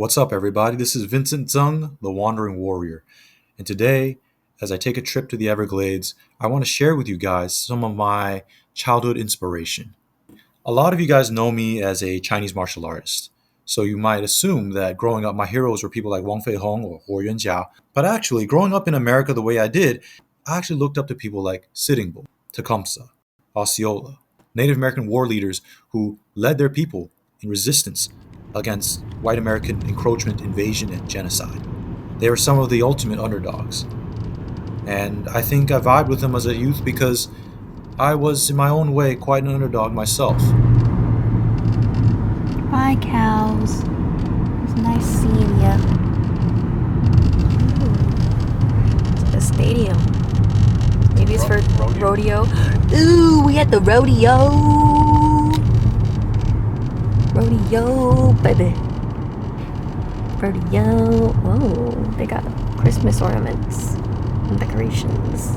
What's up, everybody? This is Vincent Tseng, the Wandering Warrior. And today, as I take a trip to the Everglades, I want to share with you guys some of my childhood inspiration. A lot of you guys know me as a Chinese martial artist, so you might assume that growing up, my heroes were people like Wang Fei Hong or Huo Yuanjia. But actually, growing up in America the way I did, I actually looked up to people like Sitting Bull, Tecumseh, Osceola, Native American war leaders who led their people in resistance against white American encroachment, invasion, and genocide. They were some of the ultimate underdogs. And I think I vibed with them as a youth because I was, in my own way, quite an underdog myself. Bye, cows. It's nice seeing ya. It's a stadium. Maybe it's for rodeo. Ooh, we had the rodeo. Rodeo, baby. Rodeo. Whoa, they got Christmas ornaments and decorations.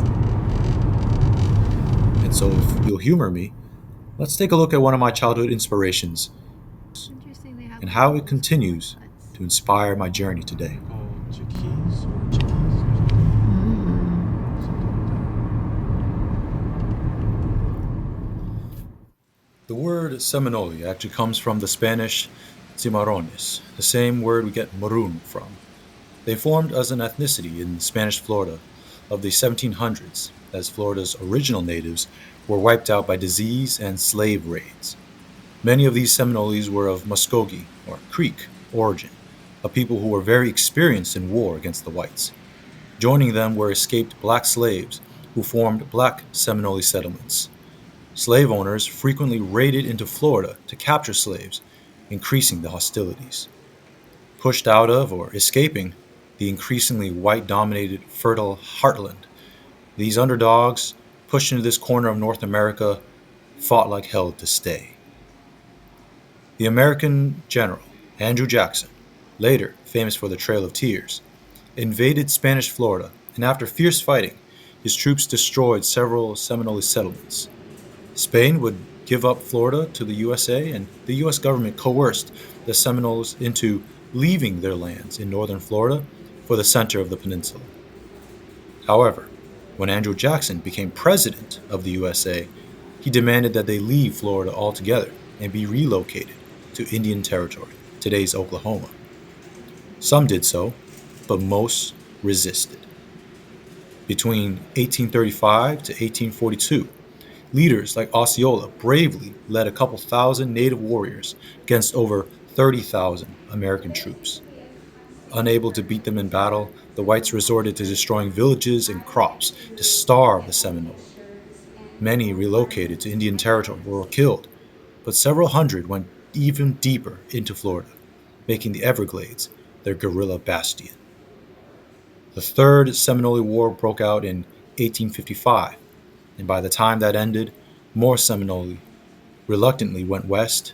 And so, if you'll humor me, let's take a look at one of my childhood inspirations and how it continues to inspire my journey today. The word Seminole actually comes from the Spanish cimarrones, the same word we get maroon from. They formed as an ethnicity in Spanish Florida of the 1700s, as Florida's original natives were wiped out by disease and slave raids. Many of these Seminoles were of Muskogee, or Creek, origin, a people who were very experienced in war against the whites. Joining them were escaped black slaves who formed black Seminole settlements. Slave owners frequently raided into Florida to capture slaves, increasing the hostilities. Pushed out of or escaping the increasingly white dominated fertile heartland, these underdogs, pushed into this corner of North America, fought like hell to stay. The American general, Andrew Jackson, later famous for the Trail of Tears, invaded Spanish Florida, and after fierce fighting, his troops destroyed several Seminole settlements. Spain would give up Florida to the USA, and the US government coerced the Seminoles into leaving their lands in northern Florida for the center of the peninsula. However, when Andrew Jackson became president of the USA, he demanded that they leave Florida altogether and be relocated to Indian Territory, today's Oklahoma. Some did so, but most resisted. Between 1835 to 1842, leaders like Osceola bravely led a couple thousand native warriors against over 30,000 American troops. Unable to beat them in battle, the whites resorted to destroying villages and crops to starve the Seminole. Many relocated to Indian Territory or were killed, but several hundred went even deeper into Florida, making the Everglades their guerrilla bastion. The Third Seminole War broke out in 1855, and by the time that ended, more Seminole reluctantly went west,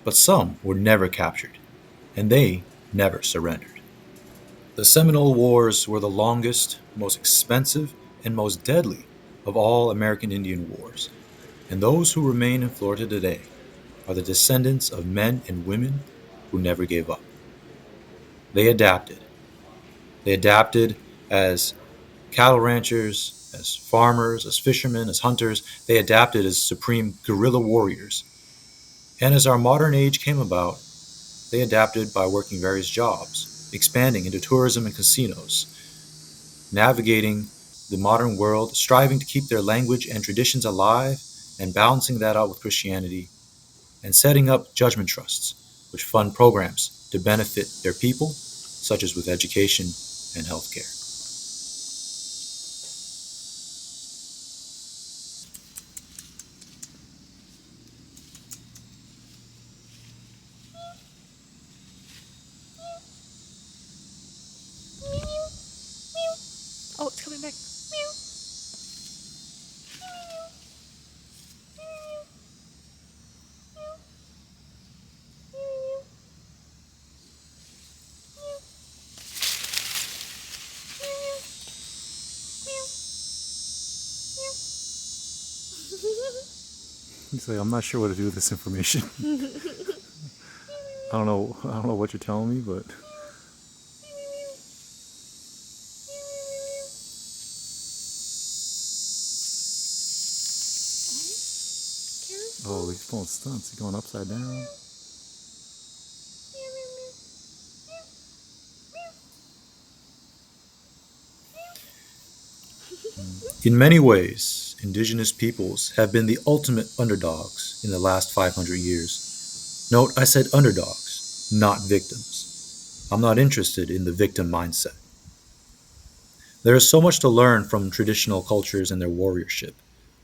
but some were never captured, and they never surrendered. The Seminole Wars were the longest, most expensive, and most deadly of all American Indian wars, and those who remain in Florida today are the descendants of men and women who never gave up. They adapted. They adapted as cattle ranchers, as farmers, as fishermen, as hunters. They adapted as supreme guerrilla warriors. And as our modern age came about, they adapted by working various jobs, expanding into tourism and casinos, navigating the modern world, striving to keep their language and traditions alive, and balancing that out with Christianity, and setting up judgment trusts, which fund programs to benefit their people, such as with education and healthcare. Oh, it's coming back. Meow. He's like, I'm not sure what to do with this information. I don't know. I don't know what you're telling me, but oh, he's pulling stunts. He's going upside down. In many ways, indigenous peoples have been the ultimate underdogs in the last 500 years. Note, I said underdogs, not victims. I'm not interested in the victim mindset. There is so much to learn from traditional cultures and their warriorship.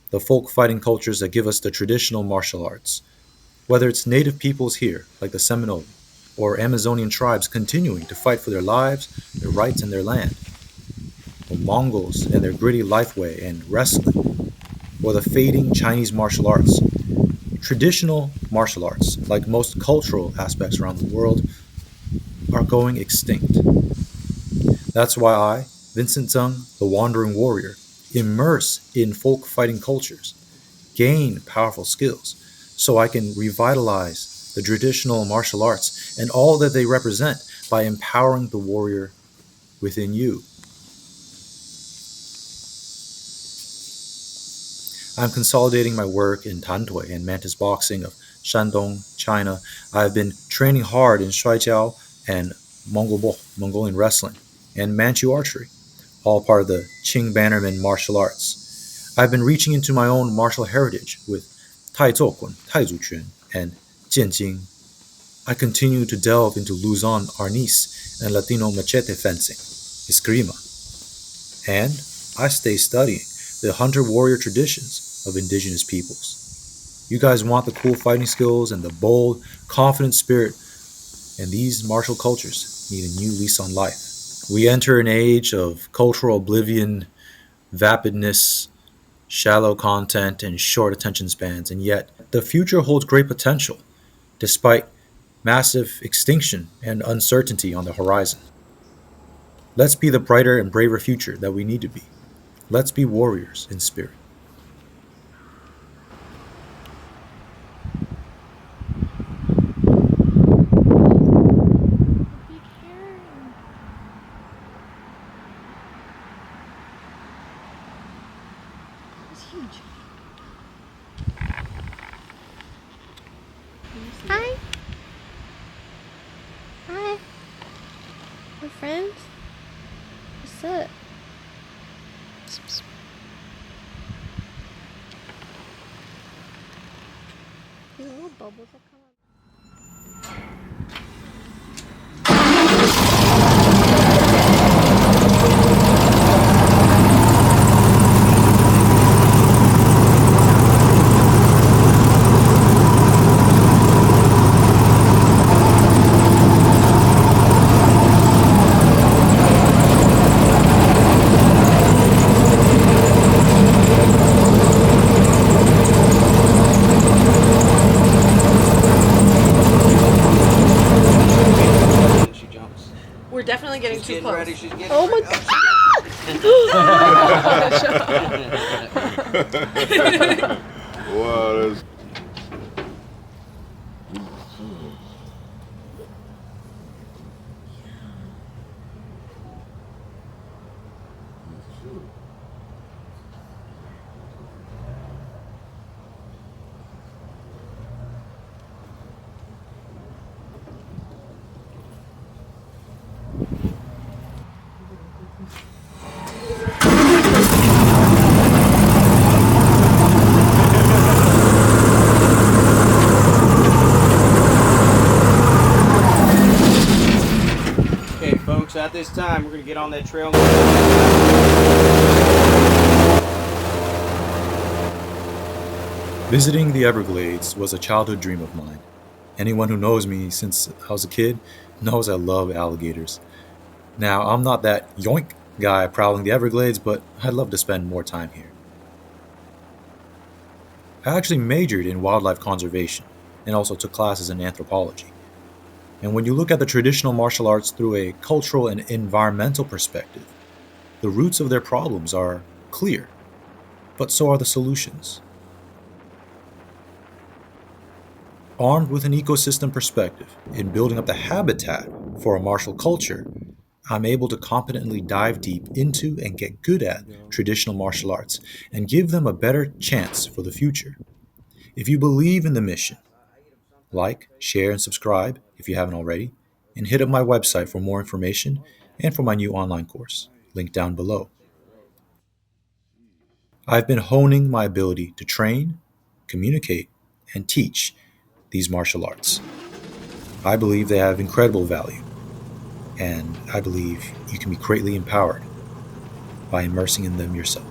The folk fighting cultures that give us the traditional martial arts. Whether it's native peoples here, like the Seminole, or Amazonian tribes continuing to fight for their lives, their rights, and their land. Or Mongols and their gritty lifeway and wrestling. Or the fading Chinese martial arts. Traditional martial arts, like most cultural aspects around the world, are going extinct. That's why I, Vincent Tseng, the Wandering Warrior, immerse in folk fighting cultures, gain powerful skills, so I can revitalize the traditional martial arts and all that they represent by empowering the warrior within you. I'm consolidating my work in Tantui and Mantis boxing of Shandong, China. I've been training hard in Shuaijiao and Mongolian wrestling, and Manchu archery, all part of the Qing Bannerman martial arts. I've been reaching into my own martial heritage with Tai Zokun, Taizuquan, and Jianjing. I continue to delve into Luzon arnis and Latino machete fencing, eskrima, and I stay studying the hunter-warrior traditions of indigenous peoples. You guys want the cool fighting skills and the bold, confident spirit, and these martial cultures need a new lease on life. We enter an age of cultural oblivion, vapidness, shallow content, and short attention spans, and yet the future holds great potential, despite massive extinction and uncertainty on the horizon. Let's be the brighter and braver future that we need to be. Let's be warriors in spirit. Hi. Hi. We're friends? What's up? The little bubbles that come up. We're definitely getting too close. Ready, she's getting Oh my god! Wow, that's... Okay, folks, at this time, we're going to get on that trail. Visiting the Everglades was a childhood dream of mine. Anyone who knows me since I was a kid knows I love alligators. Now, I'm not that yoink guy prowling the Everglades, but I'd love to spend more time here. I actually majored in wildlife conservation and also took classes in anthropology. And when you look at the traditional martial arts through a cultural and environmental perspective, the roots of their problems are clear, but so are the solutions. Armed with an ecosystem perspective in building up the habitat for a martial culture, I'm able to competently dive deep into and get good at traditional martial arts and give them a better chance for the future. If you believe in the mission, like, share, and subscribe if you haven't already, and hit up my website for more information and for my new online course, link down below. I've been honing my ability to train, communicate, and teach these martial arts. I believe they have incredible value, and I believe you can be greatly empowered by immersing in them yourself.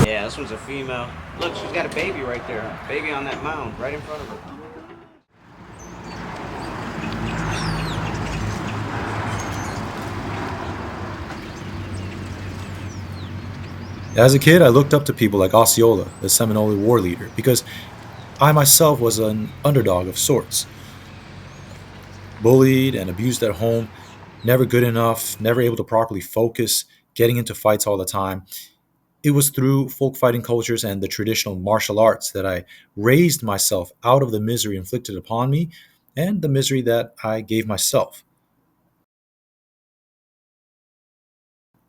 Yeah, this one's a female. Look, she's got a baby right there. Baby on that mound, right in front of her. As a kid, I looked up to people like Osceola, the Seminole war leader, because I myself was an underdog of sorts. Bullied and abused at home, never good enough, never able to properly focus, getting into fights all the time. It was through folk fighting cultures and the traditional martial arts that I raised myself out of the misery inflicted upon me and the misery that I gave myself.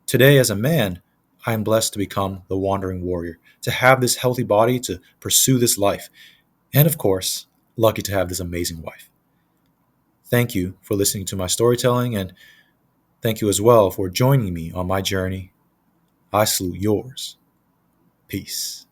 Today, as a man, I am blessed to become the wandering warrior, to have this healthy body to pursue this life, and of course, lucky to have this amazing wife. Thank you for listening to my storytelling, and thank you as well for joining me on my journey. I salute yours. Peace.